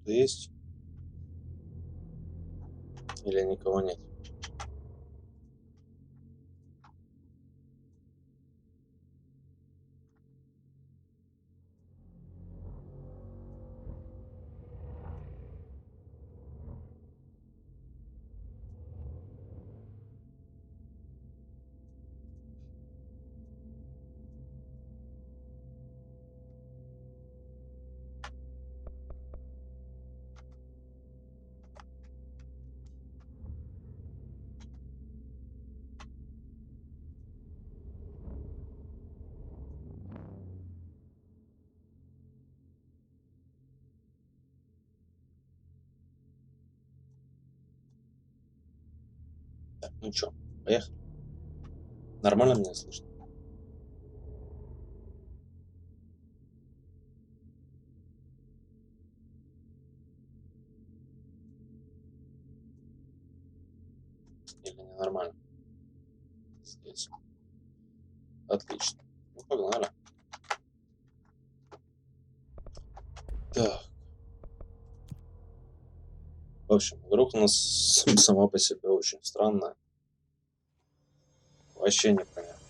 кто-то есть? Или никого нет? Так, ну чё, поехали. Нормально меня слышно? Или ненормально? Здесь. Отлично. Ну, погнали. Так. В общем, игра у нас сама по себе очень странная. Вообще непонятно,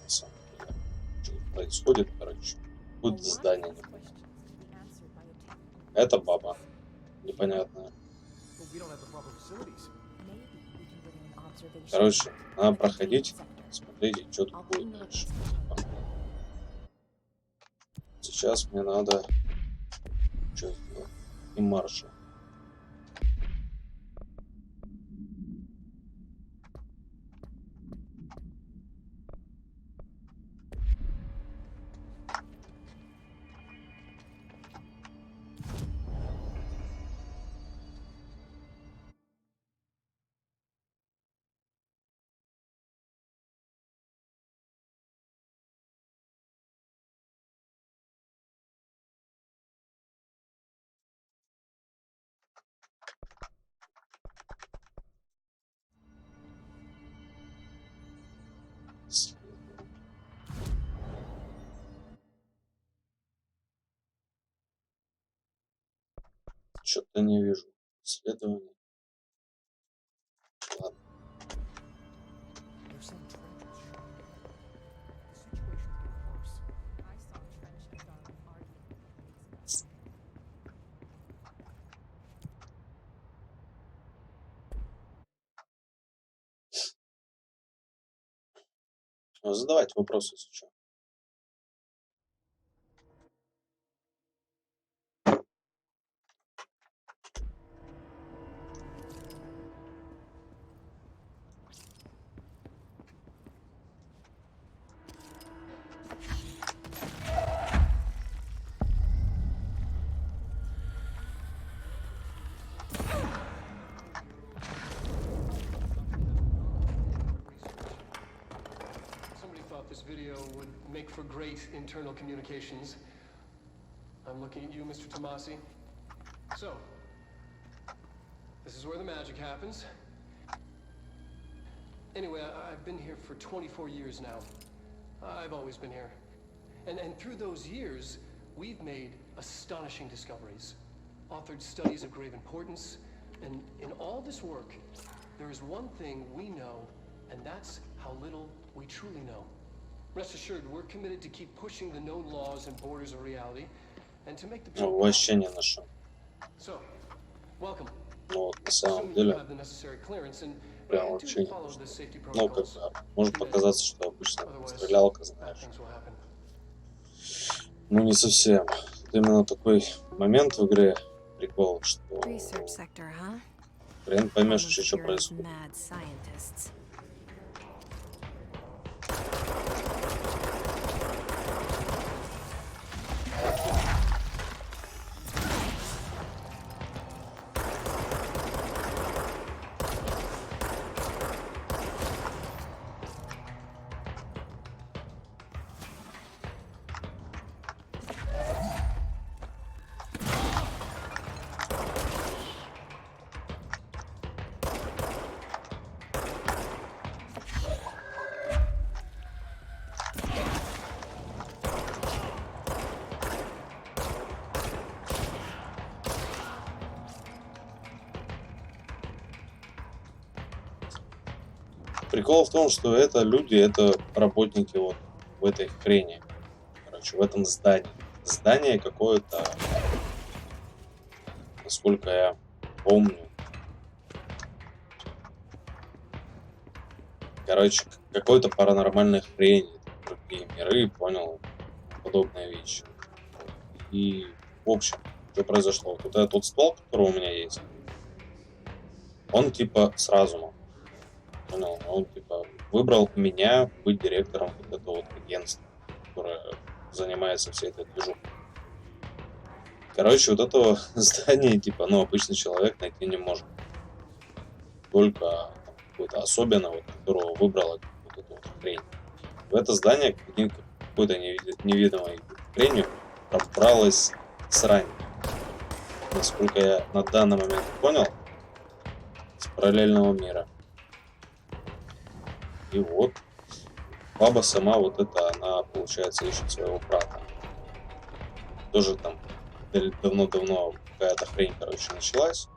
на самом деле, что тут происходит, короче. Тут здание непонятно. Это баба непонятная. Короче, надо проходить, смотреть, что тут будет дальше. Сейчас мне надо что сделать? И марша. Что-то не вижу. Исследование. Ладно. Задавайте вопросы, если что. This video would make for great internal communications. I'm looking at you, Mr. Tomasi. So, this is where the magic happens. Anyway, I've been here for 24 years now. I've always been here. And through those years, we've made astonishing discoveries, authored studies of grave importance, and in all this work, there is one thing we know, and that's how little we truly know. Rest assured, we're committed to keep pushing the known laws and borders of reality, and to make the people. Вообще не нашел. So, welcome. Ну вот на самом деле прям вообще не нужно. Ну как бы может показаться, что обычно стрелялка, знаешь. Ну не совсем. Это именно такой момент в игре прикол, что хрен поймешь, что происходит. Прикол в том, что это люди, это работники вот в этой хрени. Короче, в этом здании. Здание какое-то, насколько я помню. Короче, какой-то паранормальной хрени. Другие миры, понял? Подобные вещи. И, в общем, что произошло? Вот этот вот стол, который у меня есть, он типа с разумом. Понял? Он типа выбрал меня быть директором вот этого вот агентства, которое занимается всей этой движухой. Короче, вот этого здания, типа, ну, обычный человек найти не может. Только там, какой-то особенного, которого выбрала вот эту вот хрень. В это здание какой-то невидимой хренью пробралась срань. Насколько я на данный момент понял, с параллельного мира. И вот, баба сама вот это, она, получается, ищет своего брата. Тоже там давно-давно какая-то хрень, короче, началась.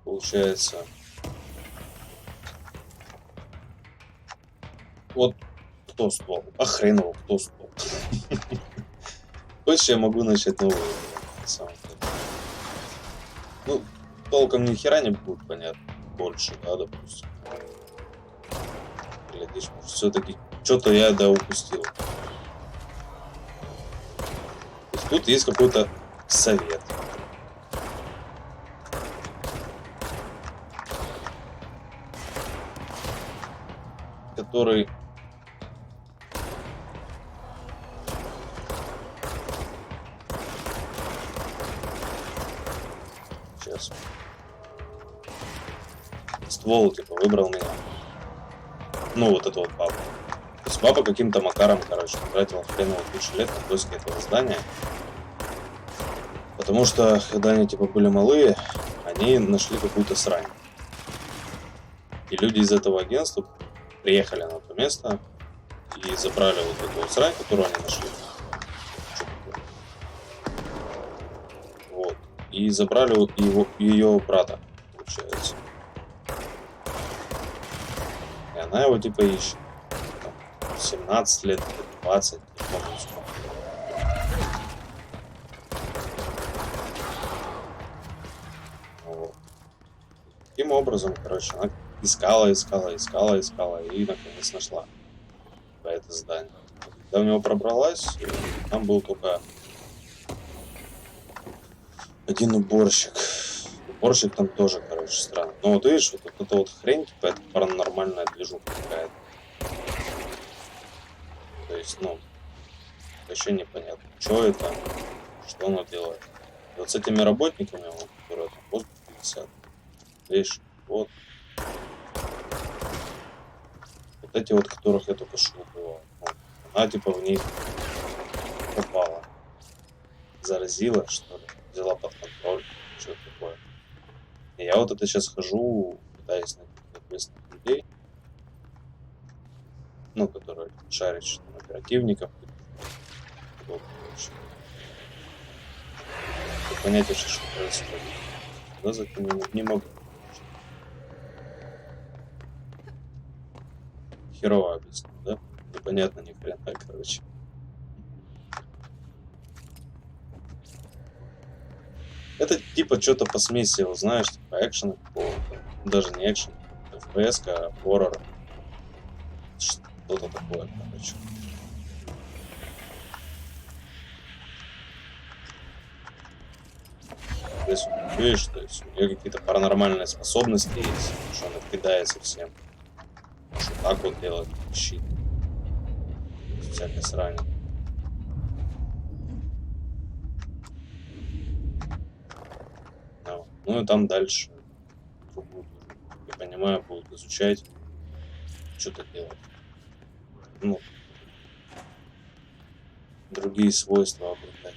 Получается, вот кто стол? А хрен его, кто стол? Хочешь, я могу начать новую игру, на самом деле. Ну, толком ни хера не будет понятно. Больше, да, допустим. Глядишь, может, все-таки что-то я, да, упустил. То есть тут есть какой-то совет. Который... Сейчас. Ствол, типа, выбрал меня. Ну, вот это вот баба. То есть баба каким-то макаром, короче, потратила хреново кучу лет на поиски этого здания. Потому что, когда они, типа, были малые, они нашли какую-то срань. И люди из этого агентства приехали на то место и забрали вот эту вот срань, которую они нашли. Вот. И забрали ее брата, получается. И она его типа ищет. Там, 17 лет, 20, не помню сколько. Вот. Таким образом, короче, она искала и наконец нашла это здание. Когда в него пробралась, там был только один уборщик. Уборщик там тоже, короче, странно. Но вот видишь, вот эта вот хрень, типа, это паранормальная движуха какая-то. То есть, ну, вообще непонятно, что это, что оно делает. И вот с этими работниками, вот, которые там в воздухе висят, видишь, вот эти вот, которых я только что убивал. Вот. Она, типа, в них попала. Заразила, что ли, взяла под контроль, что-то такое. И я вот это сейчас хожу, пытаюсь найти ответственных людей, ну, которые шарят, что там, оперативников, понять вообще, что происходит. Но за это не могу. Херово объяснил, да? Непонятно ни хрена, короче. Это типа что-то по смеси, вот, знаешь, типа экшена какого-то. Даже не экшен, FPS, а хоррор. Что-то такое, короче. Здесь вот, видишь, то есть у нее какие-то паранормальные способности есть, что она кидается всем. Что так вот делает, щит. Всякая срань. Ну и там дальше другую, я понимаю, будут изучать, что-то делать. Ну, другие свойства обретать.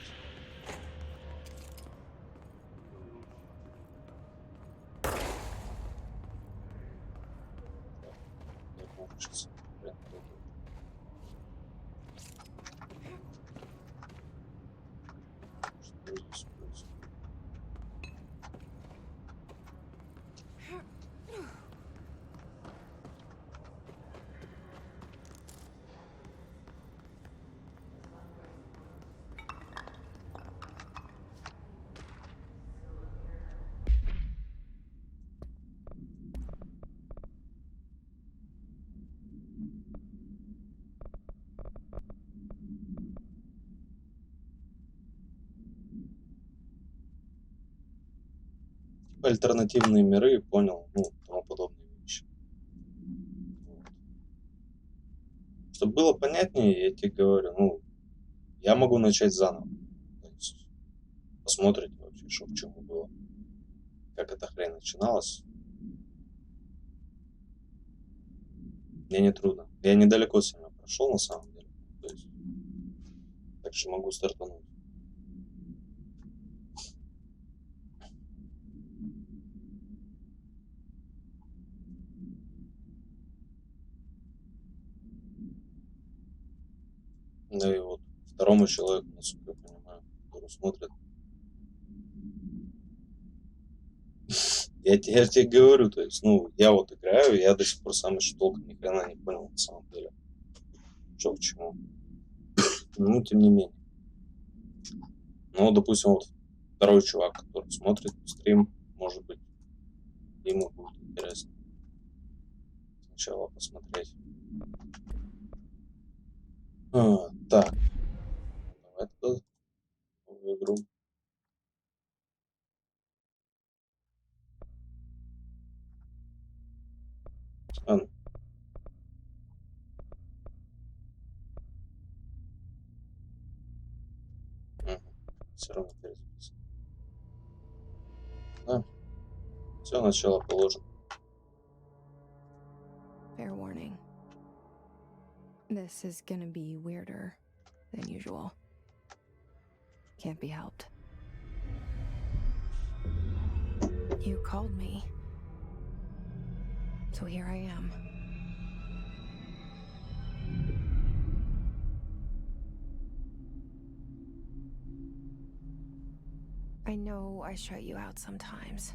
альтернативные миры, понял, ну, тому подобные вещи. Вот. Чтобы было понятнее, я тебе говорю, ну, я могу начать заново. То есть посмотрите вообще, что к чему было. Как эта хрень начиналась. Мне не трудно. Я недалеко с ними прошел, на самом деле. То есть, так что могу стартануть. Да и вот второму человеку, насколько я понимаю, который смотрит. Я тебе говорю, то есть, ну, я вот играю, я до сих пор сам еще толком ни хрена не понял, на самом деле. Что к чему. Ну, тем не менее. Ну, допустим, вот второй чувак, который смотрит стрим, может быть, ему будет интересно сначала посмотреть. Так. Давай тогда в игру. Ну. Все равно перезаписываю. Да. Все, начало положено. Fair warning. This is gonna be weirder than usual. Can't be helped. You called me. So here I am. I know I shut you out sometimes.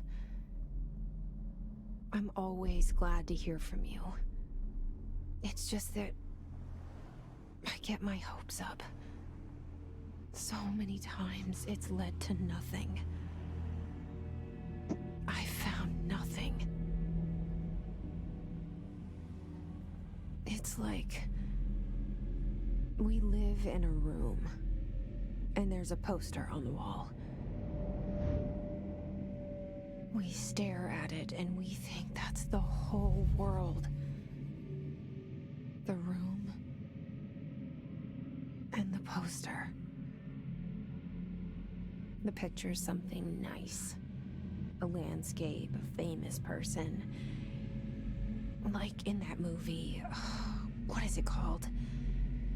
I'm always glad to hear from you. It's just that I get my hopes up. So many times it's led to nothing. I found nothing. It's like we live in a room and there's a poster on the wall. We stare at it and we think that's the whole world. The room and the poster. The picture's something nice. A landscape, a famous person. Like in that movie, what is it called?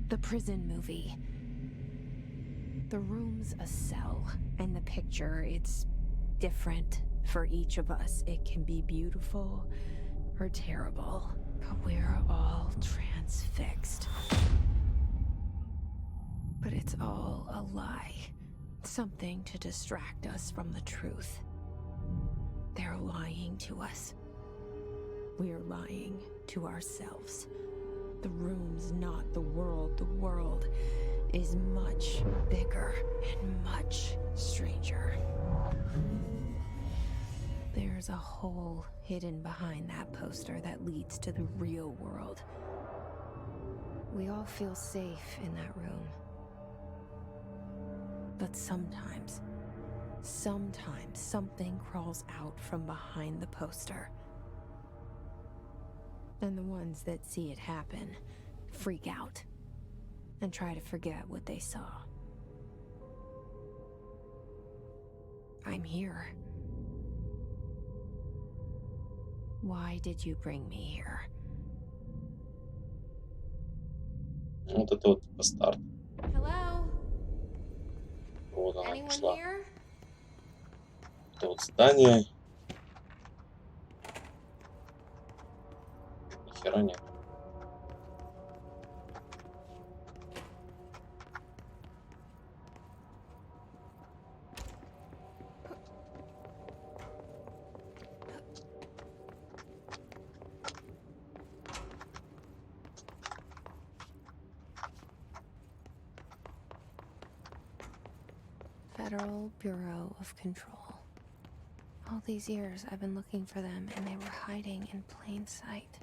The prison movie. The room's a cell, and the picture, it's different for each of us. It can be beautiful or terrible, but we're all transfixed. But it's all a lie. Something to distract us from the truth. They're lying to us. We're lying to ourselves. The room's not the world. The world is much bigger and much stranger. There's a hole hidden behind that poster that leads to the real world. We all feel safe in that room. But sometimes something crawls out from behind the poster. And the ones that see it happen freak out and try to forget what they saw. I'm here. Why did you bring me here? Вот это вот по старту. Hello? Вот она Anyone пошла. here? Это вот здание. Ни хера нет. Federal Bureau of Control. All these years I've been looking for them and they were hiding in plain sight.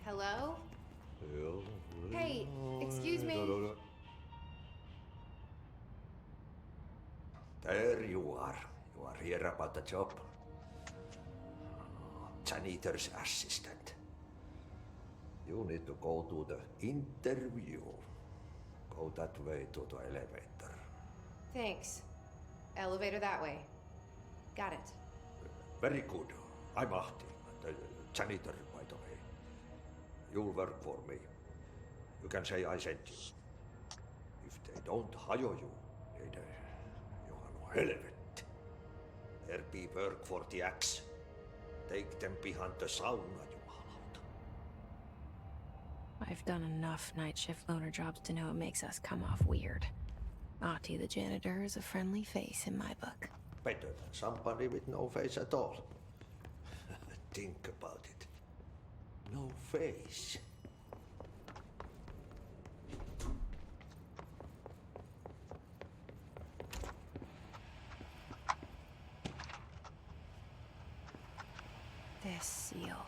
Hello? Hey, excuse me. There you are. You are here about the job. Janitor's assistant. You need to go to the interview. Go that way to the elevator. Thanks. Elevator that way. Got it. Very good. I'm Ahti, the janitor, by the way. You'll work for me. You can say I sent you. If they don't hire you, then you are no helvet. There be work for the axe. Take them behind the sauna, jumalauta. I've done enough night shift loner jobs to know it makes us come off weird. Ahti the janitor is a friendly face in my book. Better than somebody with no face at all. Think about it. No face. This seal.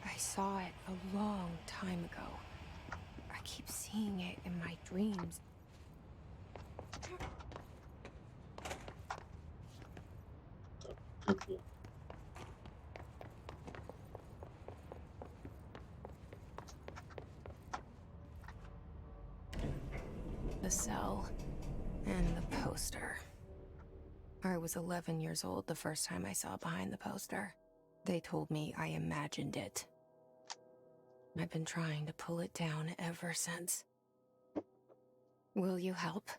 I saw it a long time ago. I keep seeing it in my dreams. The cell and the poster. I was 11 years old the first time I saw behind the poster. They told me I imagined it. I've been trying to pull it down ever since. Will you help?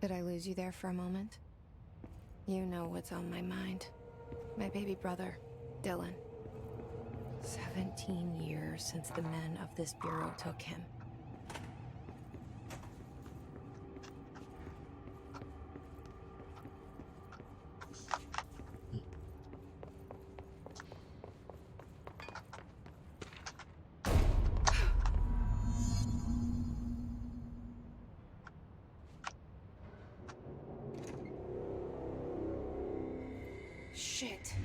Did I lose you there for a moment? You know what's on my mind. My baby brother, Dylan. 17 years since the men of this bureau took him. Shit.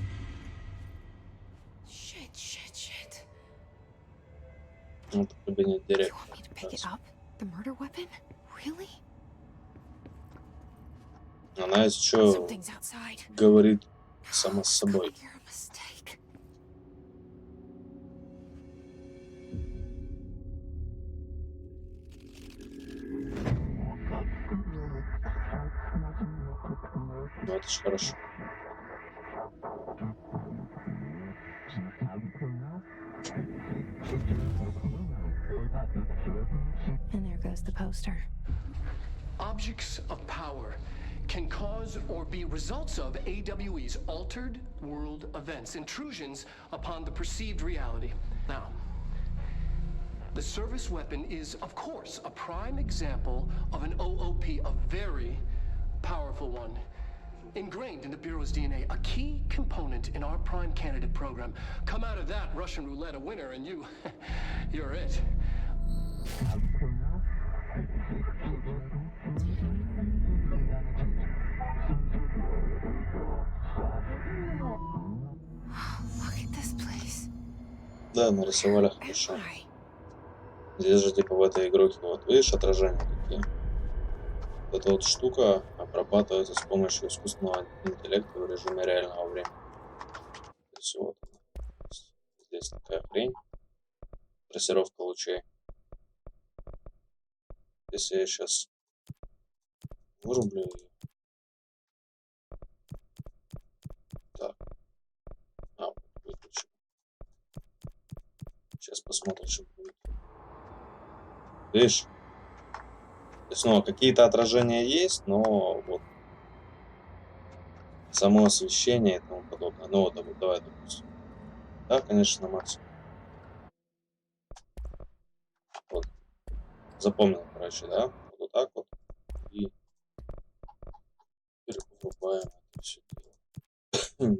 Shit. Вот кабинет You директора. want me to pick it up? The murder weapon? Really? Она еще Something's outside. говорит сама с собой. You're a mistake. Ну, это же хорошо. And there goes the poster. Objects of power can cause or be results of AWE's altered world events, intrusions upon the perceived reality. Now, the service weapon is, of course, a prime example of an OOP, a very powerful one. Ingrained in the Bureau's DNA, a key component in our prime candidate program. Come out of that Russian roulette a winner and you're it. Look at this place. Да, нарисовали Where хорошо. am I? Здесь же типа в этой игрухе, вот видишь, отражения такие. Эта вот штука обрабатывается с помощью искусственного интеллекта в режиме реального времени. То есть вот она. Здесь такая хрень. Трассировка лучей. Если я сейчас вырублю ее. Так. Выключу. Сейчас посмотрим, что будет. Видишь? То есть, ну, какие-то отражения есть, но вот само освещение и тому подобное. Ну вот, давай, допустим. Да, конечно, на максимум. Вот. Запомнил, короче, да? Вот так вот. И врубаем это все дело.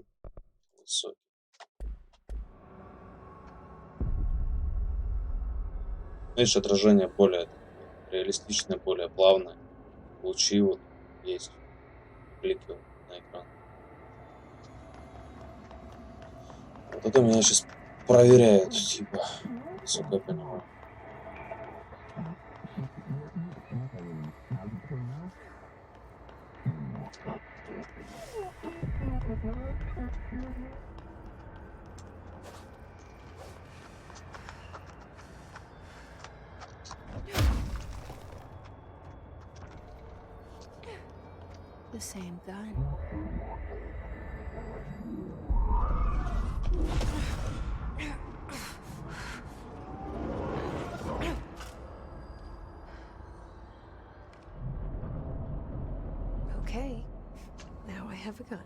Высокий. Видишь, отражение более реалистичное, более плавное. Лучи вот есть. Клики вот на экран. Вот это меня сейчас проверяют, типа, насколько я понимаю. The same gun. Okay, now I have a gun.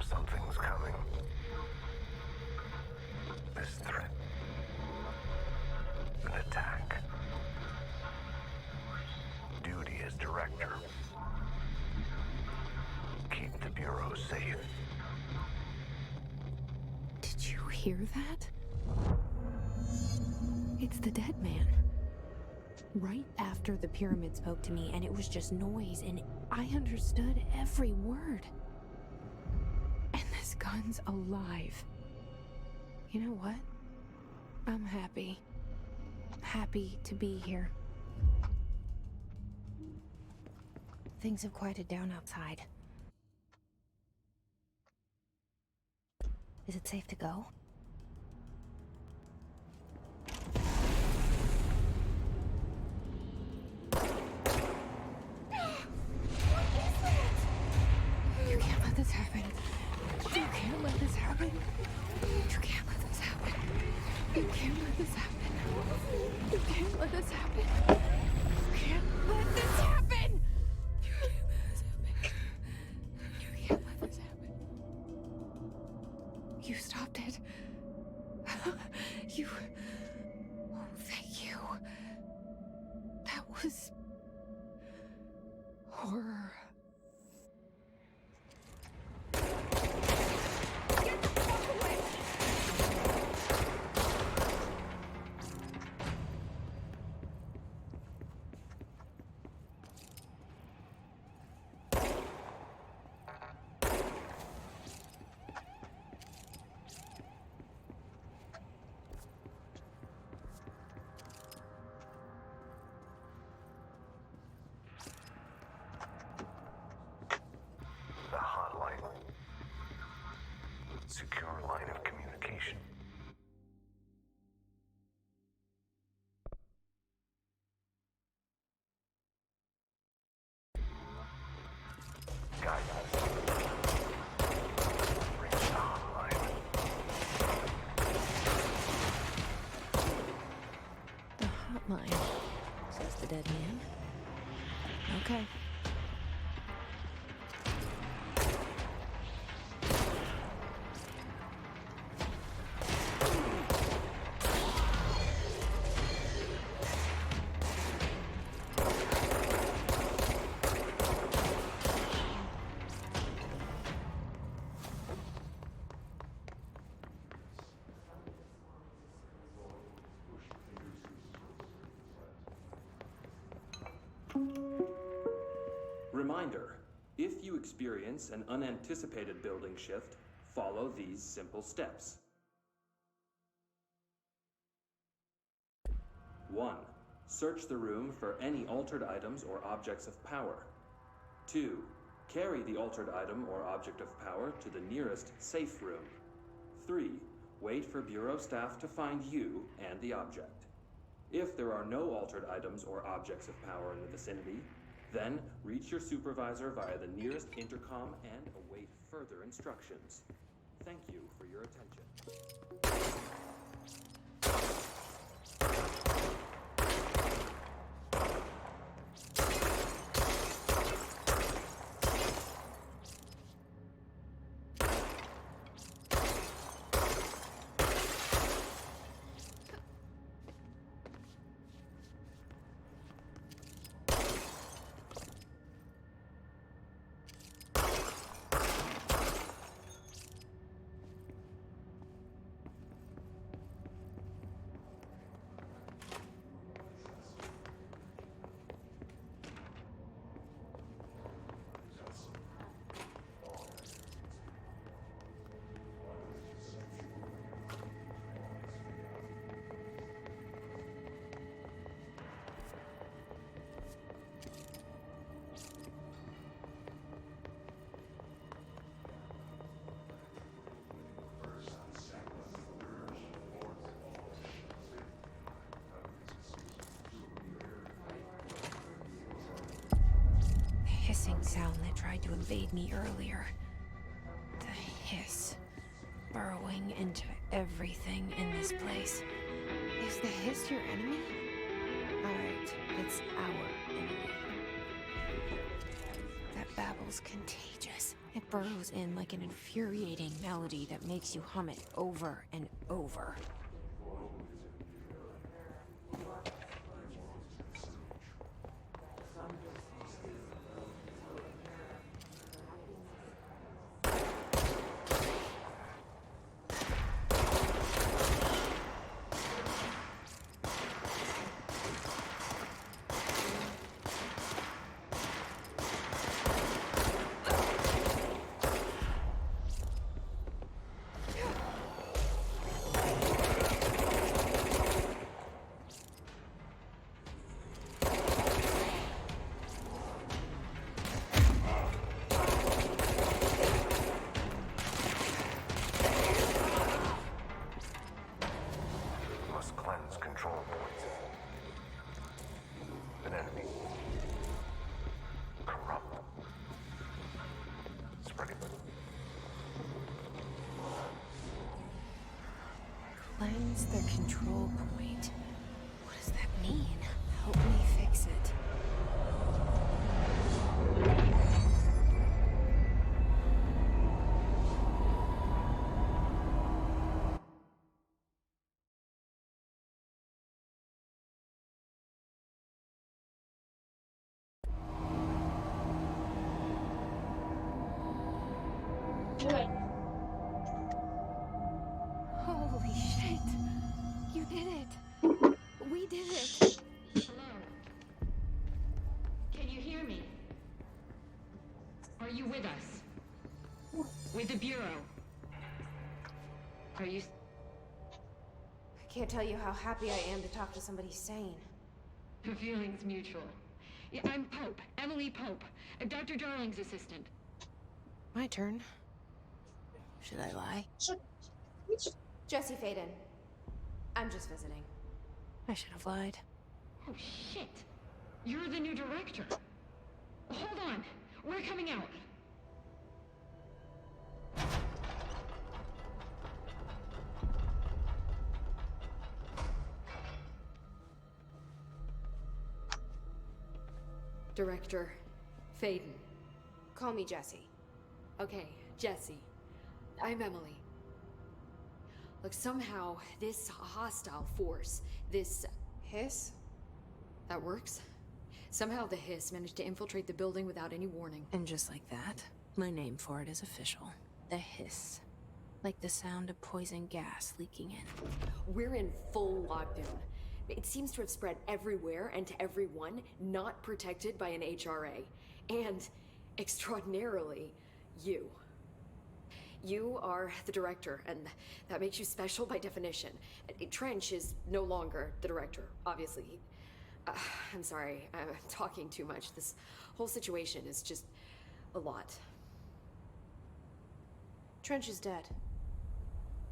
Something's coming. This threat. An attack. Duty as director. Keep the Bureau safe. Did you hear that? It's the dead man. Right after the pyramid spoke to me, and it was just noise, and I understood every word. And this gun's alive. You know what? I'm happy. Happy to be here. Things have quieted down outside. Is it safe to go? You can't let this happen. You can't let this happen. You can't let this happen. You can't let this happen. You can't let this happen. You can't let this happen. You can't let this happen. You stopped it. You... Oh, thank you. That was... horror. Secure line of communication. The hotline, says the dead man. Okay. Reminder, if you experience an unanticipated building shift, follow these simple steps. 1. Search the room for any altered items or objects of power. 2. Carry the altered item or object of power to the nearest safe room. 3. Wait for Bureau staff to find you and the object. If there are no altered items or objects of power in the vicinity, then reach your supervisor via the nearest intercom and await further instructions. Thank you for your attention. Hissing sound that tried to invade me earlier. The hiss. Burrowing into everything in this place. Is the hiss your enemy? Alright, it's our enemy. That babble's contagious. It burrows in like an infuriating melody that makes you hum it over and over. Cleanse the control point. What does that mean? Help me fix it. Holy shit! You did it! We did it! Hello? Can you hear me? Are you with us? With the Bureau? Are you... I can't tell you how happy I am to talk to somebody sane. The feeling's mutual. Yeah, I'm Pope. Emily Pope. Dr. Darling's assistant. My turn. Should I lie? Jesse Faden. I'm just visiting. I should have lied. Oh shit! You're the new director. Hold on, we're coming out. Director Faden. Call me Jesse. Okay, Jesse. I'm Emily. Look, somehow this hostile force, this Hiss? that works. Somehow the hiss managed to infiltrate the building without any warning. And just like that, my name for it is official. The hiss. Like the sound of poison gas leaking in. We're in full lockdown. It seems to have spread everywhere and to everyone not protected by an HRA. And, extraordinarily, you. You are the director, and that makes you special by definition. Trench is no longer the director, obviously. I'm sorry, I'm talking too much. This whole situation is just a lot. Trench is dead.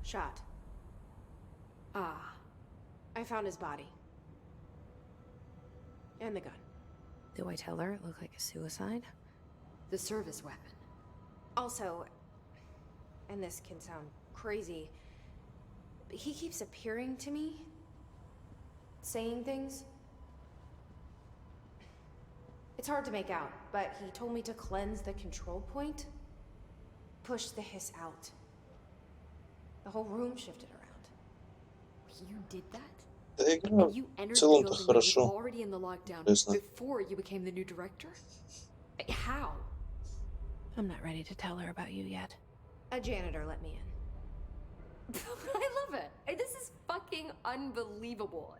Shot. Ah. I found his body. And the gun. Do I tell her it looked like a suicide? The service weapon. Also, and this can sound crazy, but he keeps appearing to me, saying things. It's hard to make out, but he told me to cleanse the control point, push the hiss out. The whole room shifted around. You did that? Да игра You в entered the целом-то building хорошо. already in the lockdown Честно. before you became the new director? How? I'm not ready to tell her about you yet. A janitor let me in. I love it. This is fucking unbelievable.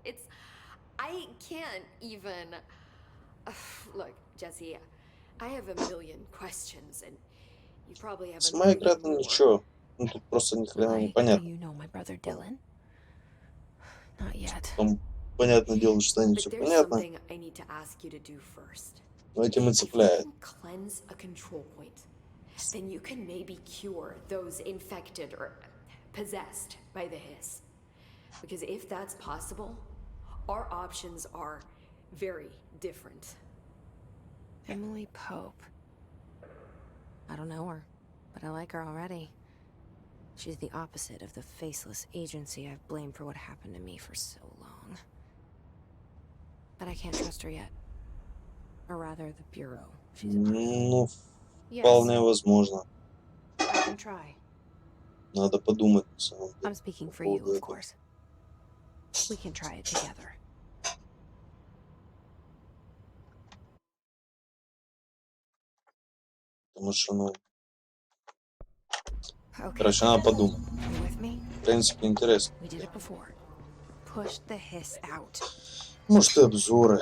I can't even... Look, Jesse, I have a million questions, and you probably have a Сама игра-то million more. ничего. Ну тут просто ни хрена Why не do понятно. you know my brother Dylan? Not yet. Там, понятное дело, что не But все there's понятно, something I need to ask you to do first. но этим и If you цепляет. can cleanse a control point, then you can maybe cure those infected or possessed by the hiss. Because if that's possible, our options are very different. Emily Pope. I don't know her, but I like her already. She's the opposite of the faceless agency I've blamed for what happened to me for so long. But I can't trust her yet. Or rather, the Bureau. She's a part of. Ну, Yes, вполне возможно. I can try. Надо подумать на самом деле. I'm speaking по for you, поводу of этого. course. We can try it together. Потому что, ну, Okay. короче, надо подумать. You with me? В принципе, интересно. We did it before. Push the hiss out. Может, и обзоры.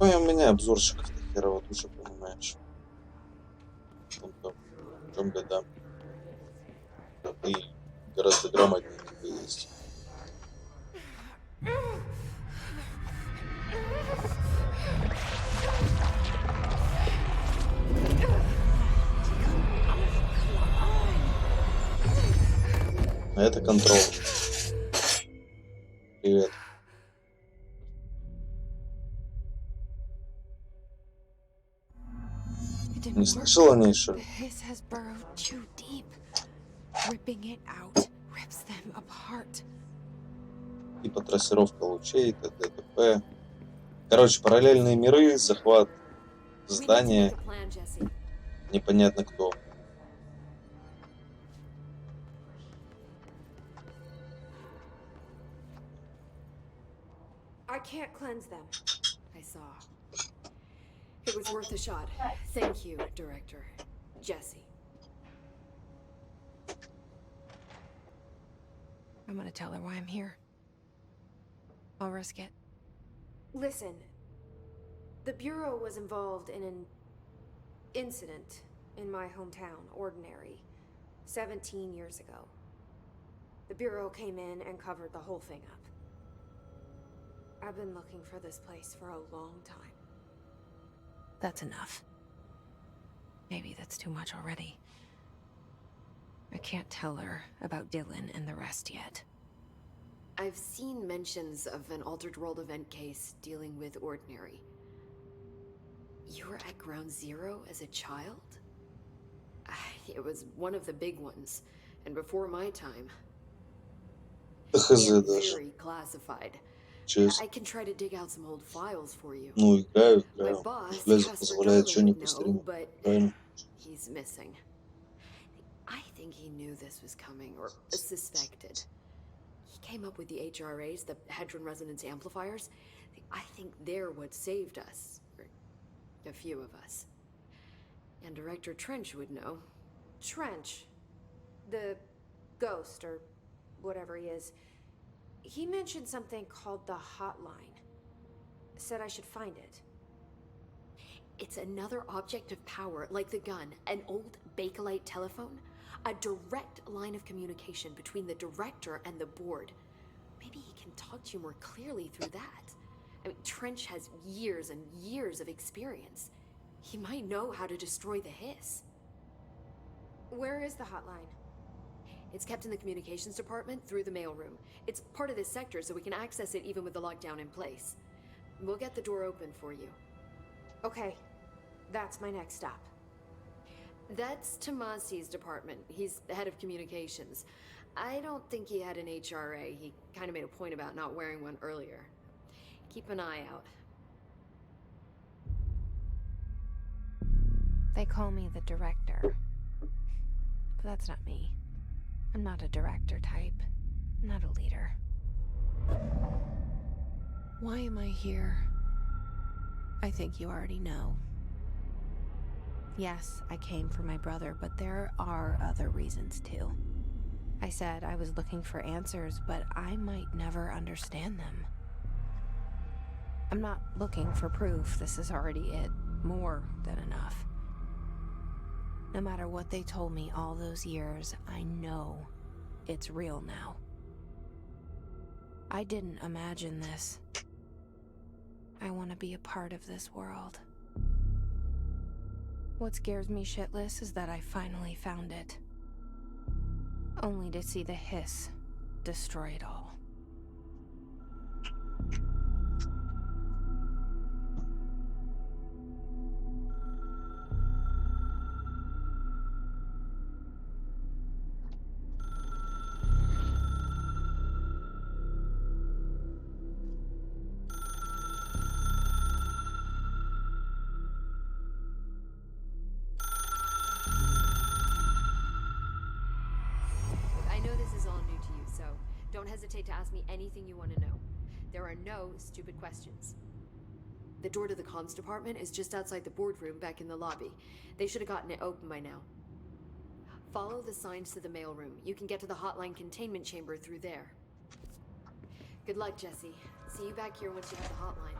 Ой, у меня обзорчиков херово уже, понимаешь. В чем беда? И гораздо грамотнее тебе есть. А это контроль. Привет. It didn't Не work. слышала, Нейша? The hiss has burrowed too deep. Ripping it out rips them apart. Типа трассировка лучей, т.д. т.п. Короче, параллельные миры, захват We need to здания, make a plan, Jesse. непонятно кто. I can't cleanse them. I saw. It was worth a shot. Thank you, Director. Jesse. I'm gonna tell her why I'm here. I'll risk it. Listen, the Bureau was involved in an incident in my hometown, Ordinary, 17 years ago. The Bureau came in and covered the whole thing up. I've been looking for this place for a long time. That's enough. Maybe that's too much already. I can't tell her about Dylan and the rest yet. I've seen mentions of an Altered World event case dealing with Ordinary. You were at Ground Zero as a child? It was one of the big ones, and before my time. Хз And даже. very classified. Честно. I can try to dig out some old files for you. Ну, играю. My boss, Лезу Casper позволяет Darling, что-нибудь would по know, стриму. but Правильно? he's missing. I think he knew this was coming, or suspected. He came up with the HRAs, the Hadron Resonance Amplifiers. I think they're what saved us. Or a few of us. And Director Trench would know. Trench. The ghost, or whatever he is. He mentioned something called the hotline. Said I should find it. It's another object of power, like the gun, an old Bakelite telephone. A direct line of communication between the director and the board. Maybe he can talk to you more clearly through that. I mean, Trench has years and years of experience. He might know how to destroy the hiss. Where is the hotline? It's kept in the communications department through the mailroom. It's part of this sector, so we can access it even with the lockdown in place. We'll get the door open for you. Okay, that's my next stop. That's Tomasi's department. He's the head of communications. I don't think he had an HRA. He kind of made a point about not wearing one earlier. Keep an eye out. They call me the director. But that's not me. I'm not a director type. I'm not a leader. Why am I here? I think you already know. Yes, I came for my brother, but there are other reasons too. I said I was looking for answers, but I might never understand them. I'm not looking for proof. This is already it. More than enough. No matter what they told me all those years, I know it's real now. I didn't imagine this. I want to be a part of this world. What scares me shitless is that I finally found it. Only to see the hiss destroy it all. Don't hesitate to ask me anything you want to know. There are no stupid questions. The door to the comms department is just outside the boardroom back in the lobby. They should have gotten it open by now. Follow the signs to the mailroom. You can get to the hotline containment chamber through there. Good luck, Jesse. See you back here once you have the hotline.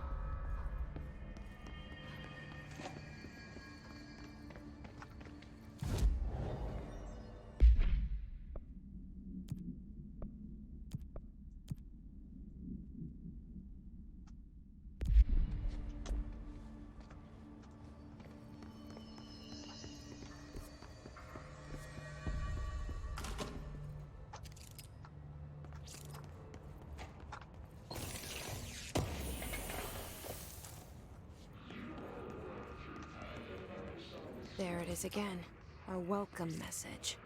There it is again. Our welcome message.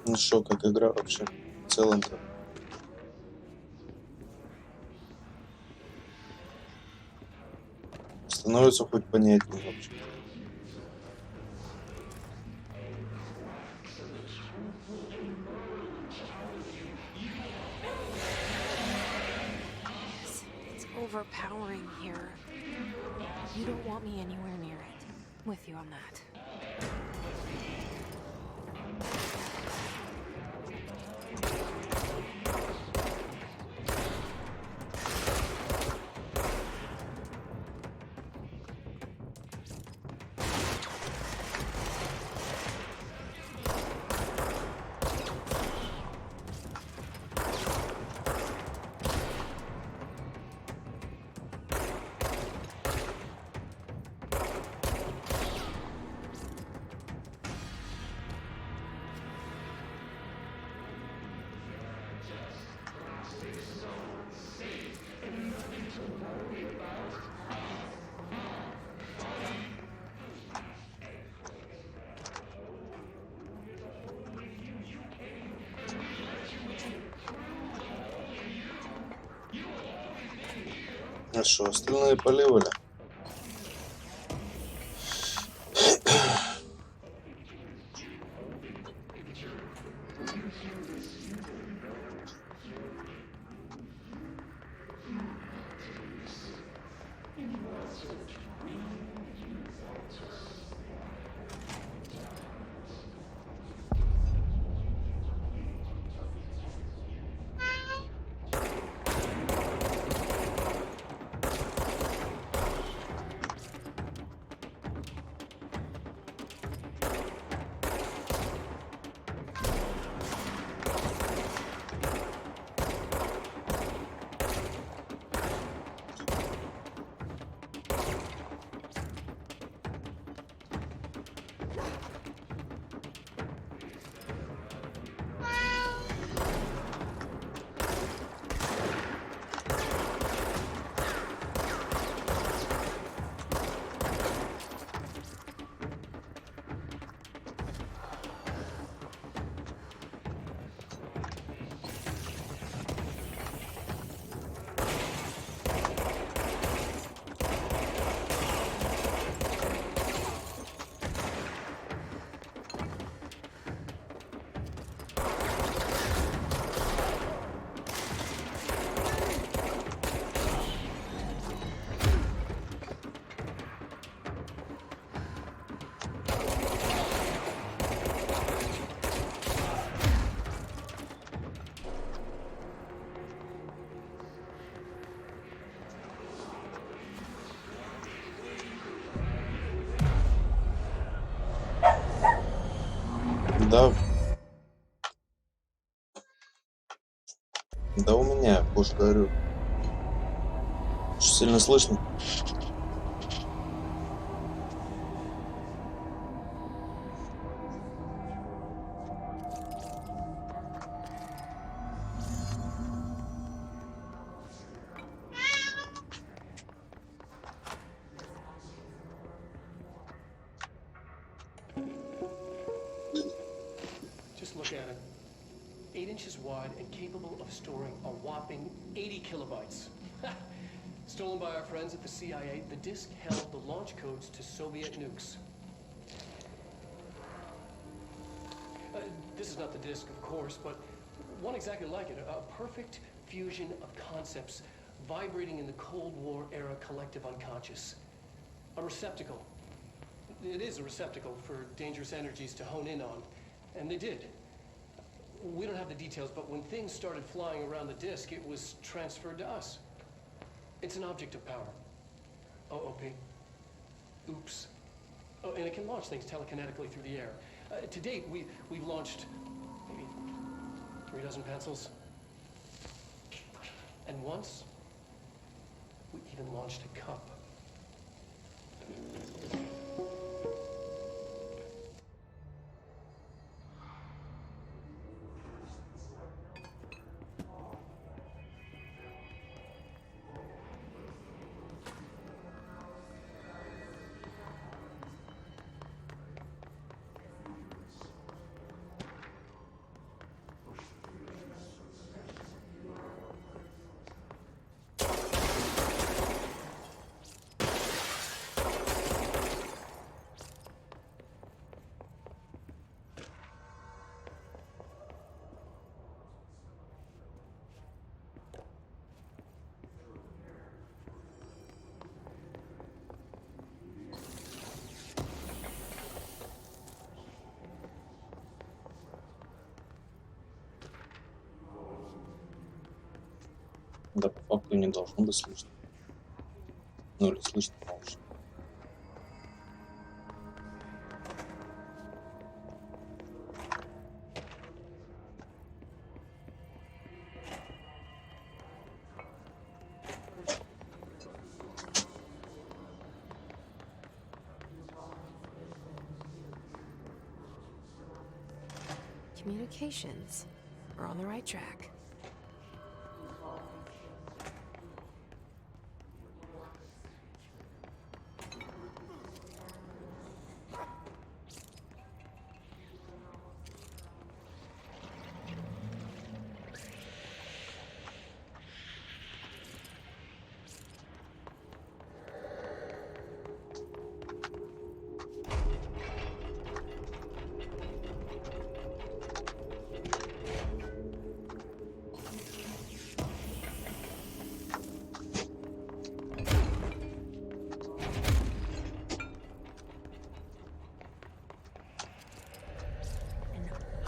Ну что, как игра вообще? В целом-то. Становится хоть понятнее вообще. It's overpowering here. You don't want me anywhere near it. With you on that. А что, остальные поливали? Да. Да у меня, уж говорю. Очень сильно слышно. Just look at it. 8 inches wide and capable of storing a whopping 80 kilobytes. Stolen by our friends at the CIA, the disk held the launch codes to Soviet nukes. This is not the disk, of course, but one exactly like it. A perfect fusion of concepts vibrating in the Cold War era collective unconscious. A receptacle. It is a receptacle for dangerous energies to hone in on. And they did. We don't have the details, but when things started flying around the disk, it was transferred to us. It's an object of power. OP. Oops. Oh, and it can launch things telekinetically through the air. To date, we've launched maybe 3 dozen pencils. And once, we even launched a cup. Да, по факту не должно быть слышно. Ну или слышно получше. Communications. We're on the right track.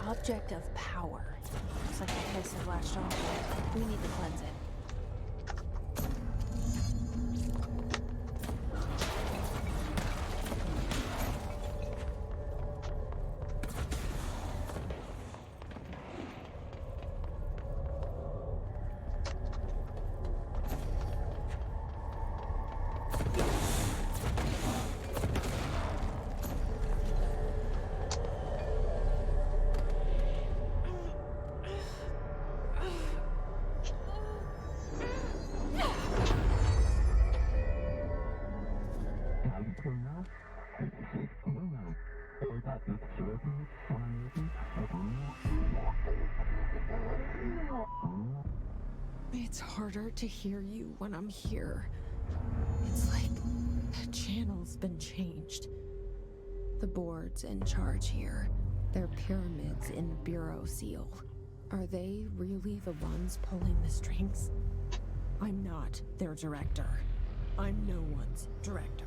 Object of power. Looks like the place has latched on. We need to cleanse it. It's harder to hear you when I'm here. It's like the channel's been changed. The board's in charge here. They're pyramids in the bureau seal. Are they really the ones pulling the strings? I'm not their director. I'm no one's director.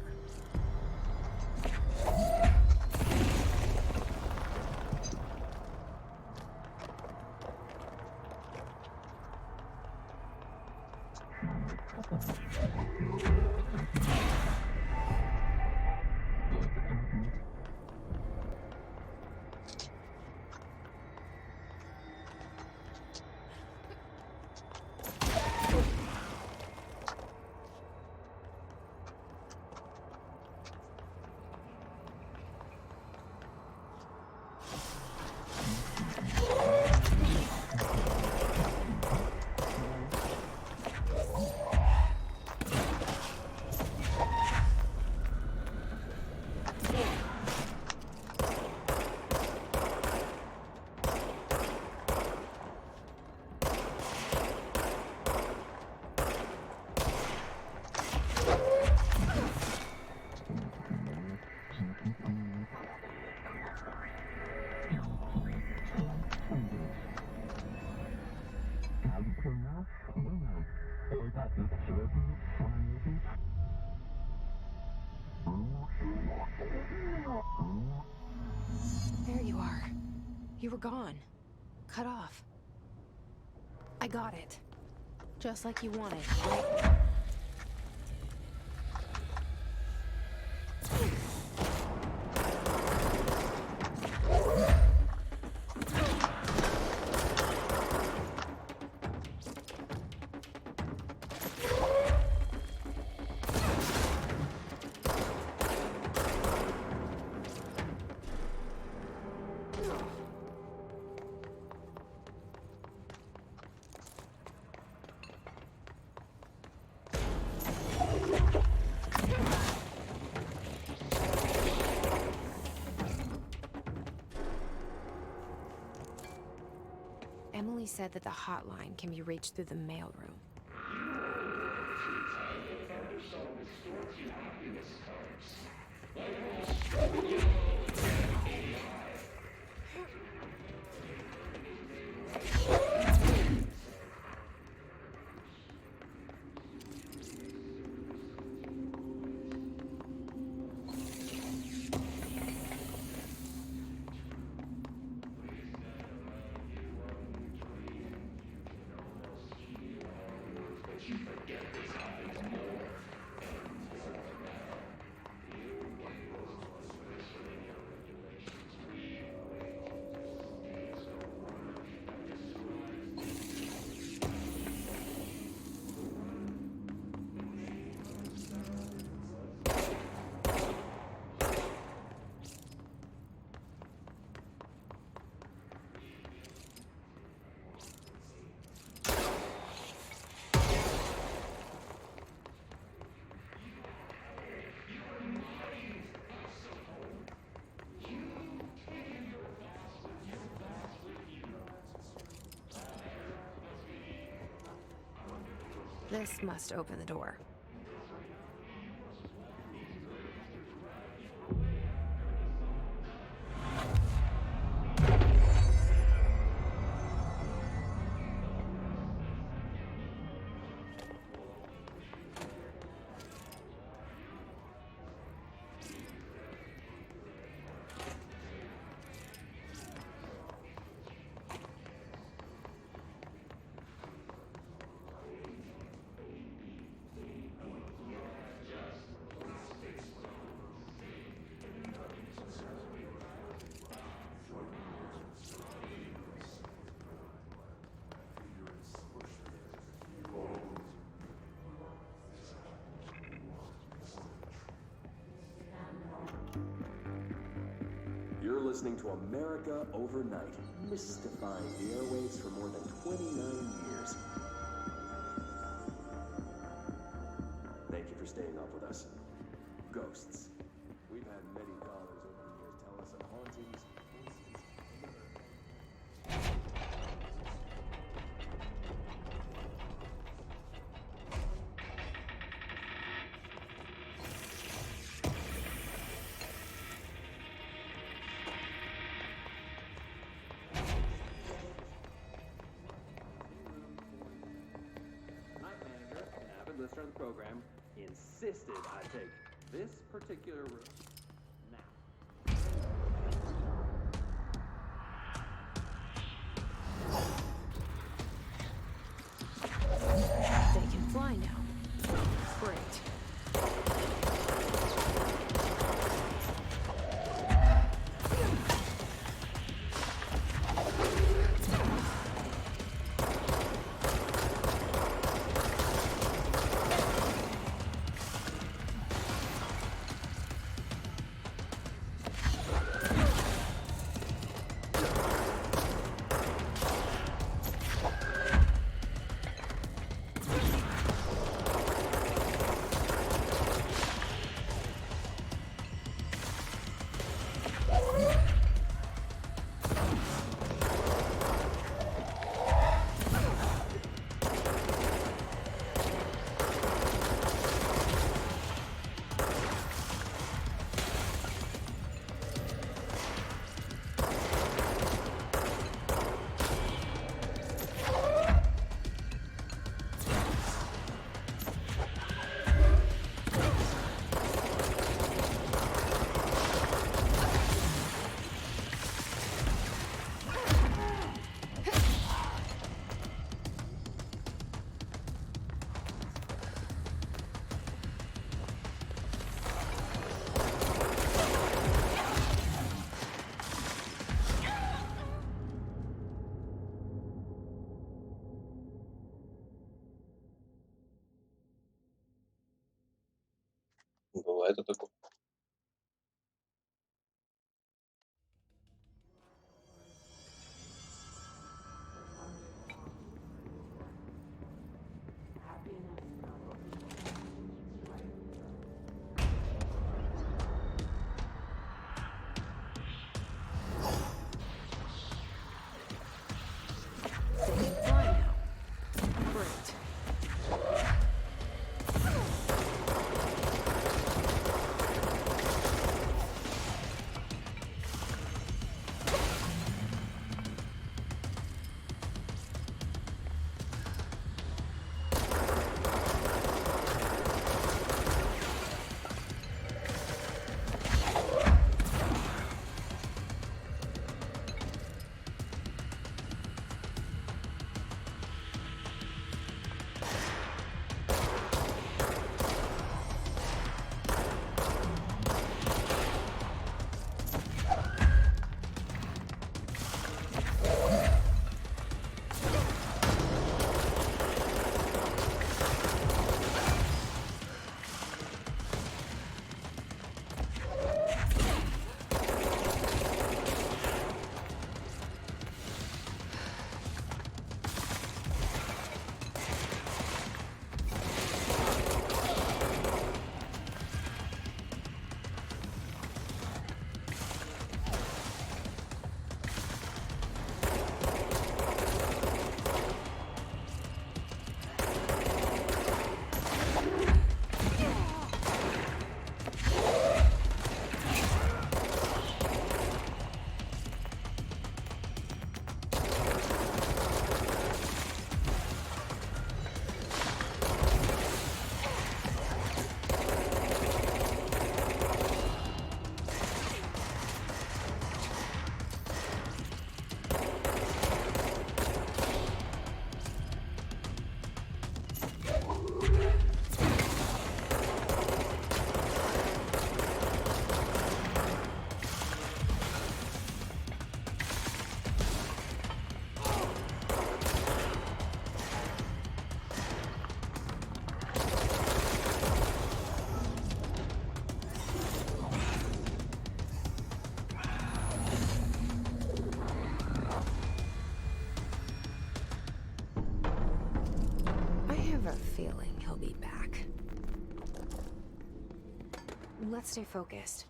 There you are. You were gone. Cut off. I got it. Just like you wanted, right? Emily said that the hotline can be reached through the mailroom. This must open the door. You're listening to America Overnight, mystifying the airwaves for more than 29 years. Thank you for staying up with us. Ghosts. We've had many callers over the years tell us of hauntings, listener of the program insisted I take this particular room now. They can fly now. Great. Бывает и такое. They can fly now. Great. feeling he'll be back. Let's stay focused.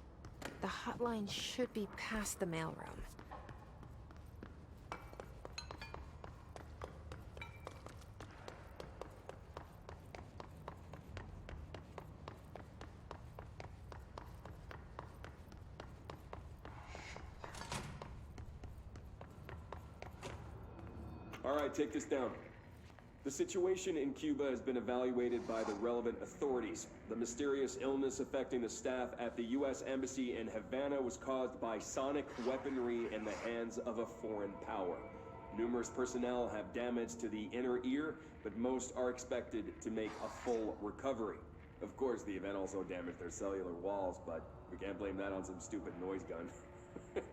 The hotline should be past the mailroom. All right, take this down. The situation in Cuba has been evaluated by the relevant authorities. The mysterious illness affecting the staff at the U.S. Embassy in Havana was caused by sonic weaponry in the hands of a foreign power. Numerous personnel have damage to the inner ear, but most are expected to make a full recovery. Of course, the event also damaged their cellular walls, but we can't blame that on some stupid noise gun.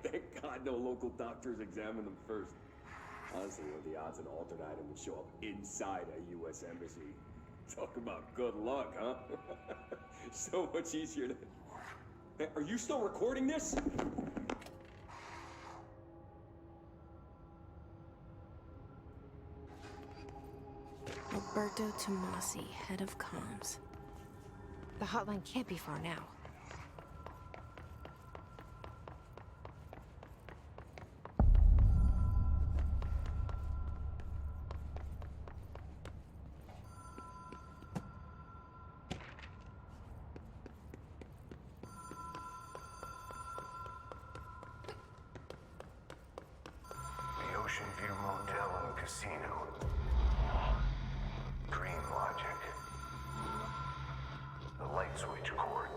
Thank God no local doctors examined them first. Honestly, what are the odds an altered item would show up inside a U.S. embassy? Talk about good luck, huh? So much easier to... Hey, are you still recording this? Roberto Tomasi, head of comms. The hotline can't be far now. The Ocean View Motel and Casino. Green logic. The light switch cord.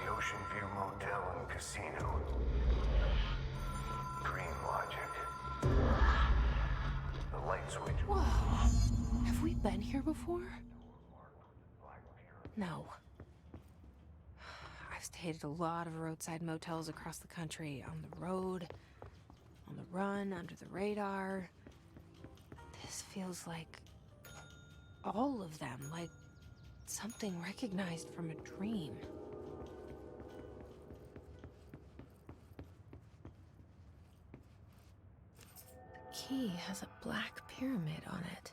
The Ocean View Motel and Casino. Green logic. The light switch. Whoa. Have we been here before? No. I've stayed at a lot of roadside motels across the country, on the road, on the run, under the radar. This feels like all of them, like something recognized from a dream. The key has a black pyramid on it.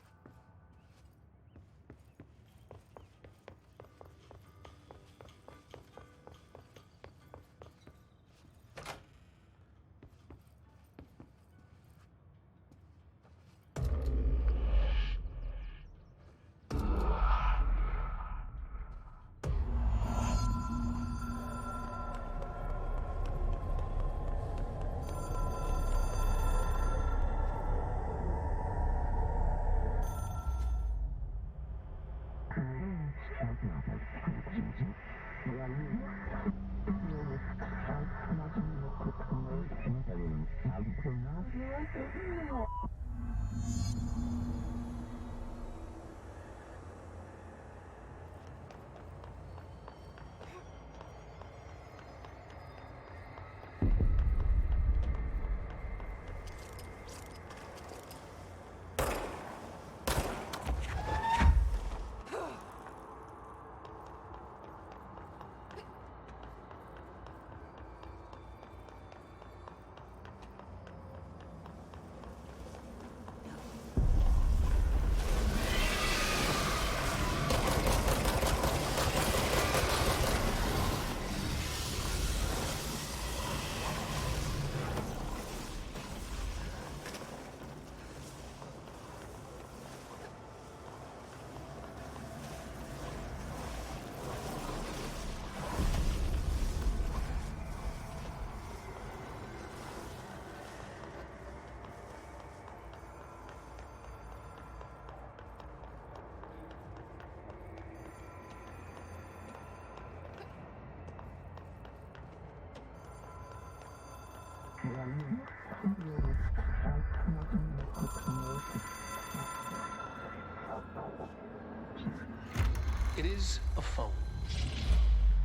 It is a phone.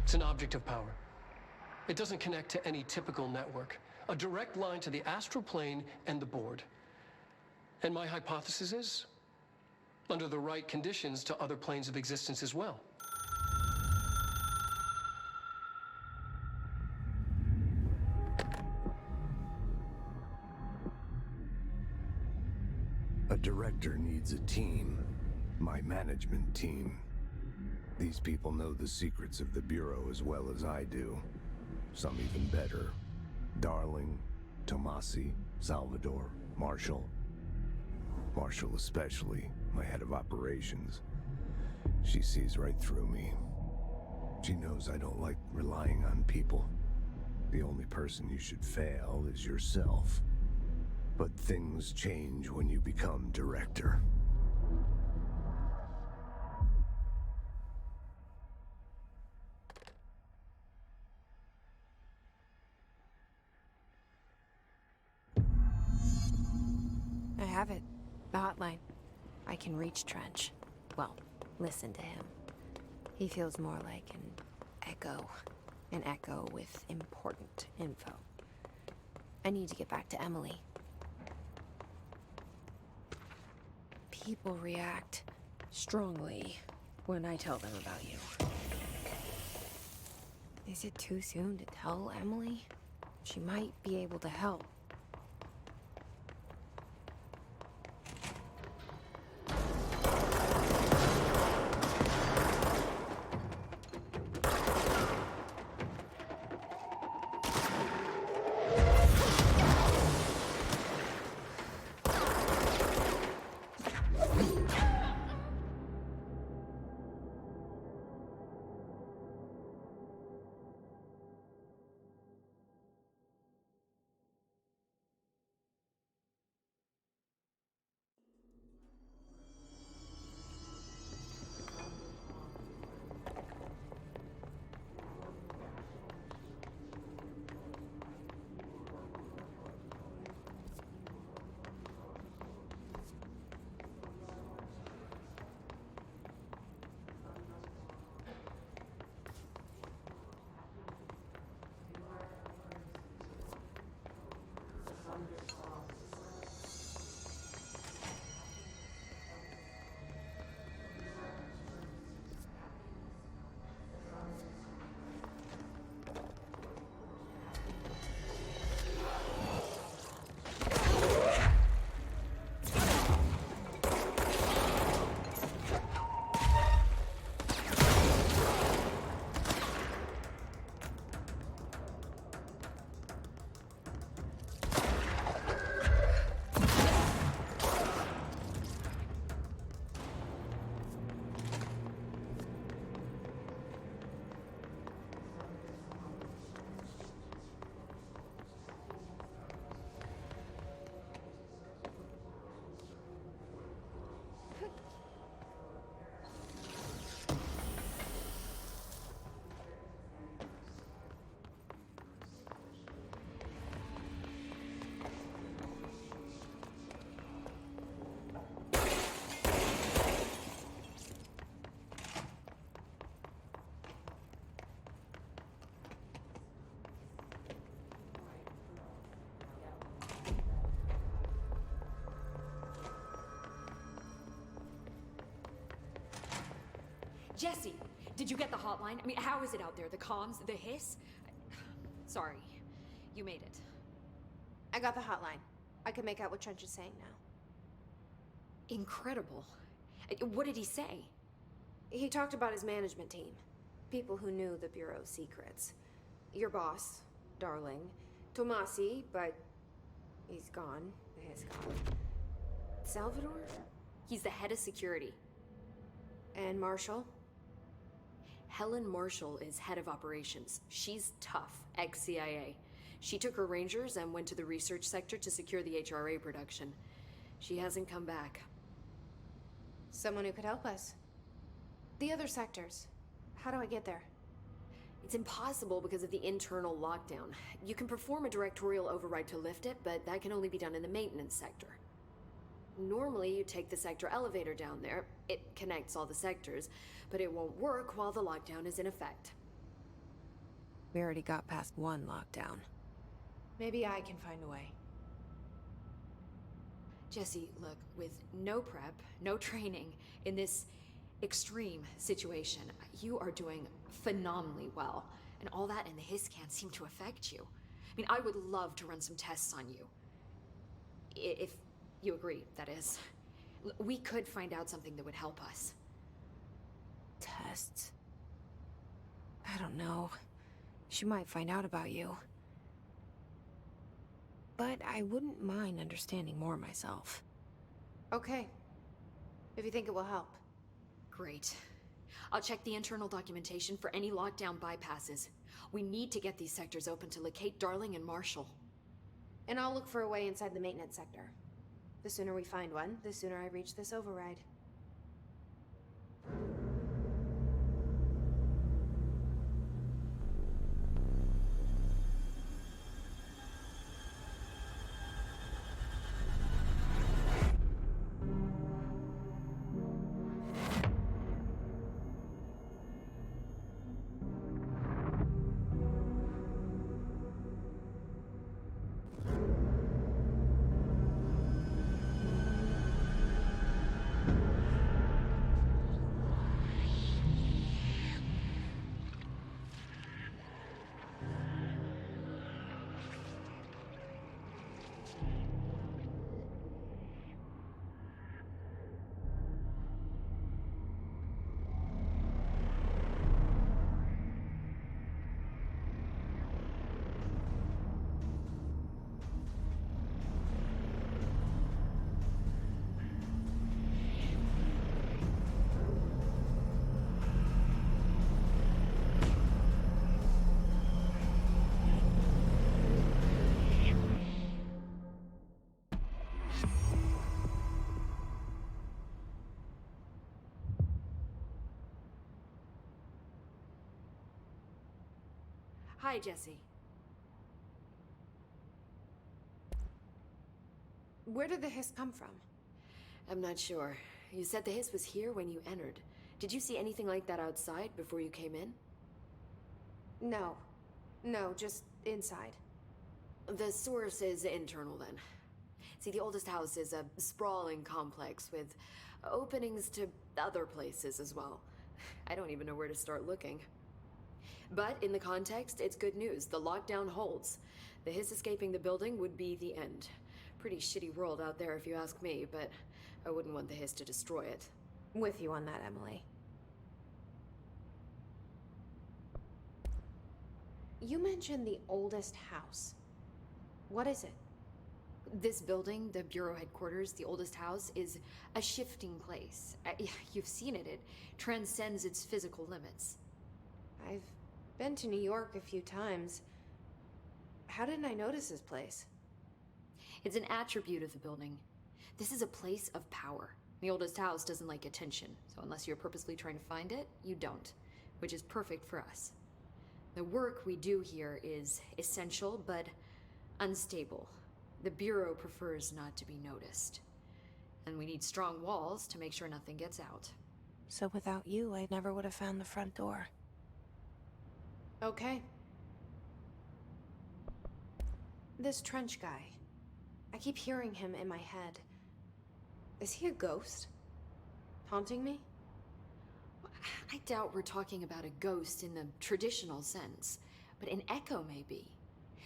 It's an object of power. It doesn't connect to any typical network. A direct line to the astral plane and the board. And my hypothesis is, under the right conditions, to other planes of existence as well. A director needs a team. My management team. These people know the secrets of the Bureau as well as I do. Some even better. Darling, Tomasi, Salvador, Marshall. Marshall especially, my head of operations. She sees right through me. She knows I don't like relying on people. The only person you should fail is yourself. But things change when you become director. I have it. The hotline. I can reach Trench. Well, listen to him. He feels more like an echo. An echo with important info. I need to get back to Emily. People react strongly when I tell them about you. Is it too soon to tell Emily? She might be able to help. Jesse, did you get the hotline? I mean, how is it out there? The comms, the hiss? Sorry, you made it. I got the hotline. I can make out what Trench is saying now. Incredible. What did he say? He talked about his management team. People who knew the Bureau's secrets. Your boss, Darling. Tomasi, but he's gone. He's gone. Salvador? He's the head of security. And Marshall? Helen Marshall is head of operations. She's tough, ex-CIA. She took her Rangers and went to the research sector to secure the HRA production. She hasn't come back. Someone who could help us. The other sectors. How do I get there? It's impossible because of the internal lockdown. You can perform a directorial override to lift it, but that can only be done in the maintenance sector. Normally, you take the sector elevator down there. It connects all the sectors, but it won't work while the lockdown is in effect. We already got past one lockdown. Maybe I can find a way. Jesse, look, with no prep, no training, in this extreme situation, you are doing phenomenally well. And all that in the hiss can't seem to affect you. I mean, I would love to run some tests on you. If you agree, that is. We could find out something that would help us. Tests? I don't know. She might find out about you. But I wouldn't mind understanding more myself. Okay. If you think it will help. Great. I'll check the internal documentation for any lockdown bypasses. We need to get these sectors open to locate Darling and Marshall. And I'll look for a way inside the maintenance sector. The sooner we find one, the sooner I reach this override. Hi, Jesse. Where did the hiss come from? I'm not sure. You said the hiss was here when you entered. Did you see anything like that outside before you came in? No. No, just inside. The source is internal, then. See, the oldest house is a sprawling complex with openings to other places as well. I don't even know where to start looking. But in the context, it's good news. The lockdown holds. The hiss escaping the building would be the end. Pretty shitty world out there if you ask me, but I wouldn't want the hiss to destroy it. With you on that, Emily. You mentioned the oldest house. What is it? This building, the Bureau headquarters, the oldest house, is a shifting place. You've seen it. It transcends its physical limits. I've been to New York a few times. How didn't I notice this place? It's an attribute of the building. This is a place of power. The oldest house doesn't like attention, so unless you're purposely trying to find it, you don't, which is perfect for us. The work we do here is essential, but unstable. The Bureau prefers not to be noticed. And we need strong walls to make sure nothing gets out. So without you, I never would have found the front door. Okay. This Trench guy. I keep hearing him in my head. Is he a ghost? Haunting me? I doubt we're talking about a ghost in the traditional sense, but an echo maybe.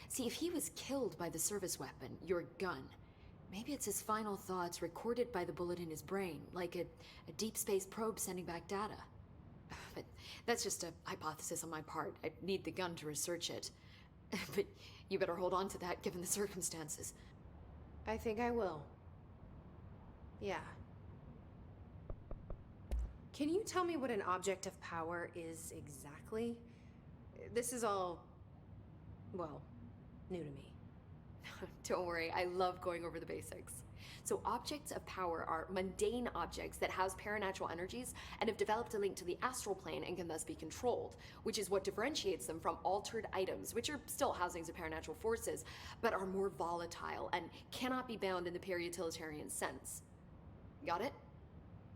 See, if he was killed by the service weapon, your gun, maybe it's his final thoughts recorded by the bullet in his brain, like a deep space probe sending back data. But that's just a hypothesis on my part. I need the gun to research it. But you better hold on to that given the circumstances. I think I will. Yeah. Can you tell me what an object of power is exactly? This is all, well, new to me. Don't worry, I love going over the basics. So objects of power are mundane objects that house paranatural energies and have developed a link to the astral plane and can thus be controlled, which is what differentiates them from altered items, which are still housings of paranatural forces, but are more volatile and cannot be bound in the peri-utilitarian sense. Got it?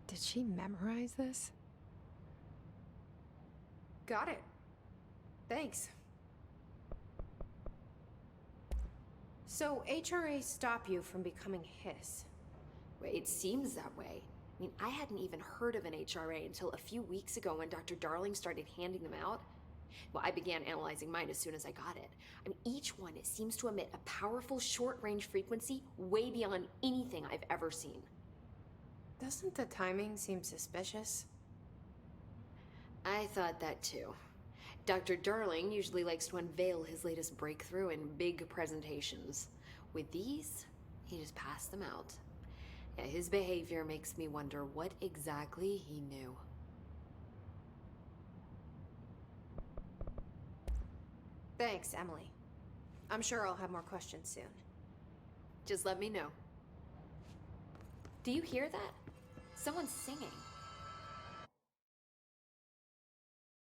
Did she memorize this? Got it. Thanks. So, HRA stop you from becoming his? Well, it seems that way. I mean, I hadn't even heard of an HRA until a few weeks ago when Dr. Darling started handing them out. Well, I began analyzing mine as soon as I got it. I mean, each one seems to emit a powerful short-range frequency way beyond anything I've ever seen. Doesn't the timing seem suspicious? I thought that too. Dr. Darling usually likes to unveil his latest breakthrough in big presentations. With these, he just passed them out. Yeah, his behavior makes me wonder what exactly he knew. Thanks, Emily. I'm sure I'll have more questions soon. Just let me know. Do you hear that? Someone's singing.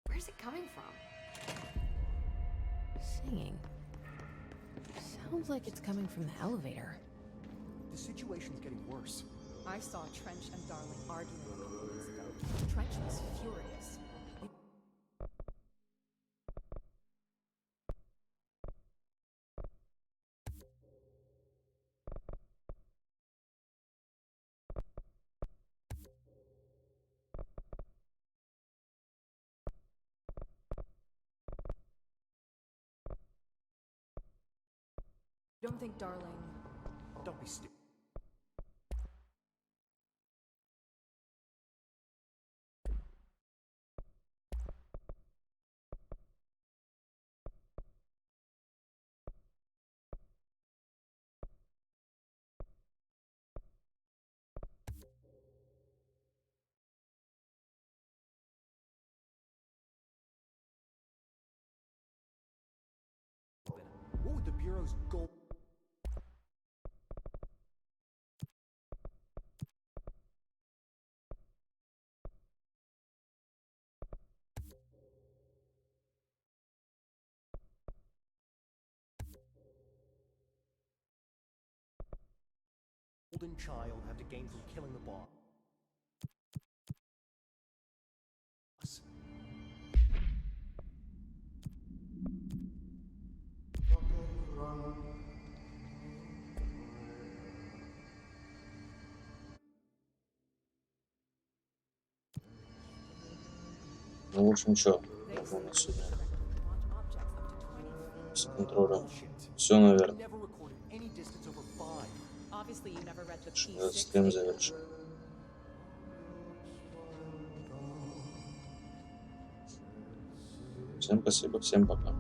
Where's it coming from? Singing. Sounds like it's coming from the elevator. The situation's getting worse. I saw Trench and Darling arguing a couple weeks ago. Trench was furious. Don't think Darling... Don't be stupid. What would the Bureau's goal... golden child have to gain from killing the boss? Ну, в общем, что? У нас сегодня с контролем. Все, наверное. Стрим завершен. Всем спасибо, всем пока.